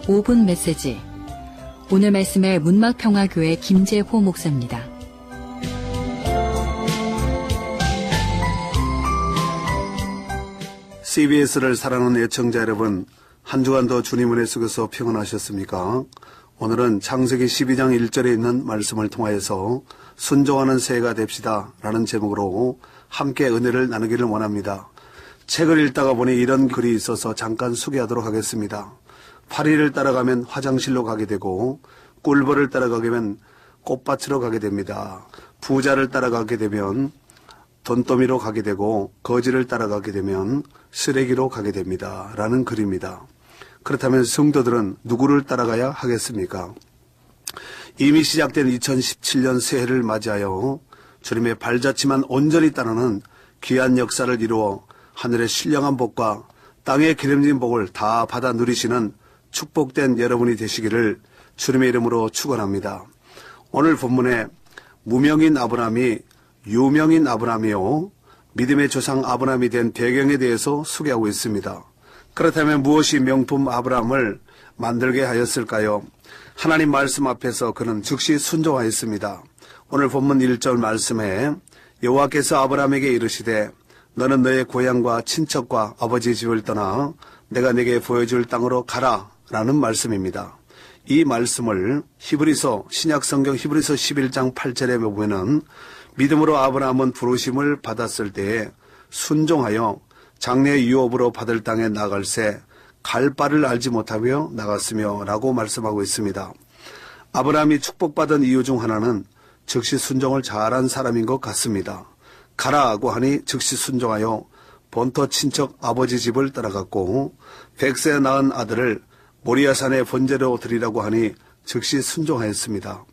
5분 메시지. 오늘 말씀의 문막평화교회 김재호 목사입니다. CBS를 사랑하는 애청자 여러분, 한 주간도 주님 은혜 속에서 평안하셨습니까? 오늘은 창세기 12장 1절에 있는 말씀을 통하여서 순종하는 새해가 됩시다 라는 제목으로 함께 은혜를 나누기를 원합니다. 책을 읽다가 보니 이런 글이 있어서 잠깐 소개하도록 하겠습니다. 파리를 따라가면 화장실로 가게 되고, 꿀벌을 따라가게 되면 꽃밭으로 가게 됩니다. 부자를 따라가게 되면 돈더미로 가게 되고, 거지를 따라가게 되면 쓰레기로 가게 됩니다 라는 글입니다. 그렇다면 성도들은 누구를 따라가야 하겠습니까? 이미 시작된 2017년 새해를 맞이하여 주님의 발자취만 온전히 따르는 귀한 역사를 이루어 하늘의 신령한 복과 땅의 기름진 복을 다 받아 누리시는 축복된 여러분이 되시기를 주님의 이름으로 축원합니다. 오늘 본문에 무명인 아브라함이 유명인 아브라함이요, 믿음의 조상 아브라함이 된 배경에 대해서 소개하고 있습니다. 그렇다면 무엇이 명품 아브라함을 만들게 하였을까요? 하나님 말씀 앞에서 그는 즉시 순종하였습니다. 오늘 본문 1절 말씀에 여호와께서 아브라함에게 이르시되 너는 너의 고향과 친척과 아버지 집을 떠나 내가 내게 보여줄 땅으로 가라 라는 말씀입니다. 이 말씀을 히브리서 신약성경 히브리서 11장 8절에 보면은 믿음으로 아브라함은 부르심을 받았을 때에 순종하여 장래의 유업으로 받을 땅에 나갈새 갈 바를 알지 못하며 나갔으며 라고 말씀하고 있습니다. 아브라함이 축복받은 이유 중 하나는 즉시 순종을 잘한 사람인 것 같습니다. 가라고 하니 즉시 순종하여 본토 친척 아버지 집을 따라갔고, 100세 낳은 아들을 모리아산의 번제로 드리라고 하니 즉시 순종하였습니다.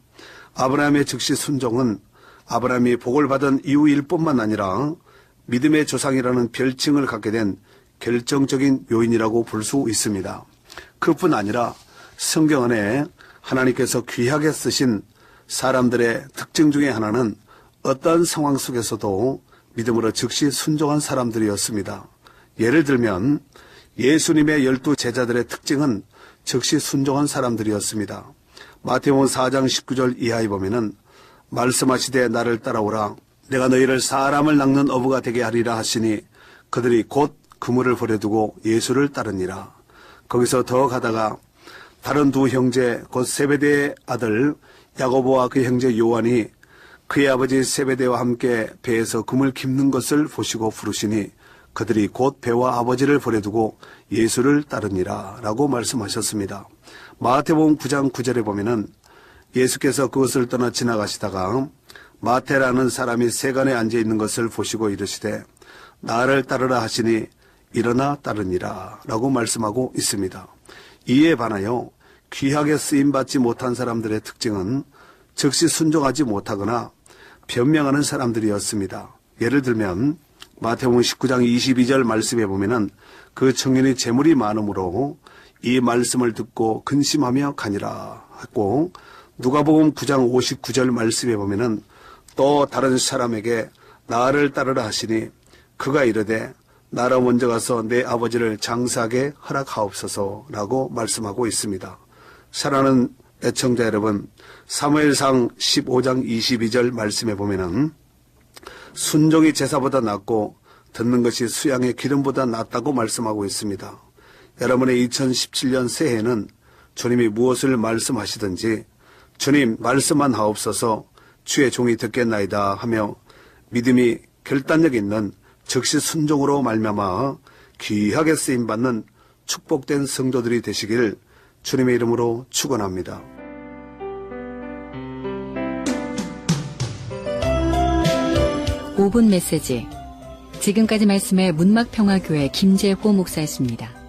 아브라함의 즉시 순종은 아브라함이 복을 받은 이유일 뿐만 아니라 믿음의 조상이라는 별칭을 갖게 된 결정적인 요인이라고 볼 수 있습니다. 그뿐 아니라 성경 안에 하나님께서 귀하게 쓰신 사람들의 특징 중에 하나는 어떤 상황 속에서도 믿음으로 즉시 순종한 사람들이었습니다. 예를 들면 예수님의 12 제자들의 특징은 즉시 순종한 사람들이었습니다. 마태복음 4장 19절 이하에 보면은 말씀하시되 나를 따라오라 내가 너희를 사람을 낚는 어부가 되게 하리라 하시니 그들이 곧 그물을 버려두고 예수를 따르니라. 거기서 더 가다가 다른 두 형제 곧 세베대의 아들 야고보와 그 형제 요한이 그의 아버지 세베대와 함께 배에서 금을 깁는 것을 보시고 부르시니 그들이 곧 배와 아버지를 버려두고 예수를 따르니라 라고 말씀하셨습니다. 마태복음 9장 9절에 보면은 예수께서 그것을 떠나 지나가시다가 마태라는 사람이 세간에 앉아있는 것을 보시고 이르시되 나를 따르라 하시니 일어나 따르니라 라고 말씀하고 있습니다. 이에 반하여 귀하게 쓰임받지 못한 사람들의 특징은 즉시 순종하지 못하거나 변명하는 사람들이었습니다. 예를 들면 마태복음 19장 22절 말씀에 보면은 그 청년이 재물이 많으므로 이 말씀을 듣고 근심하며 가니라 했고, 누가복음 9장 59절 말씀에 보면은 또 다른 사람에게 나를 따르라 하시니 그가 이르되 나라 먼저 가서 내 아버지를 장사하게 허락하옵소서라고 말씀하고 있습니다. 사랑하는 애청자 여러분, 사무엘상 15장 22절 말씀에 보면은 순종이 제사보다 낫고 듣는 것이 수양의 기름보다 낫다고 말씀하고 있습니다. 여러분의 2017년 새해에는 주님이 무엇을 말씀하시든지 주님 말씀만 하옵소서 주의 종이 듣겠나이다 하며 믿음이 결단력 있는 즉시 순종으로 말미암아 귀하게 쓰임받는 축복된 성도들이 되시길 주님의 이름으로 축원합니다. (5분) 메시지. 지금까지 말씀의 문막평화교회 김재호 목사였습니다.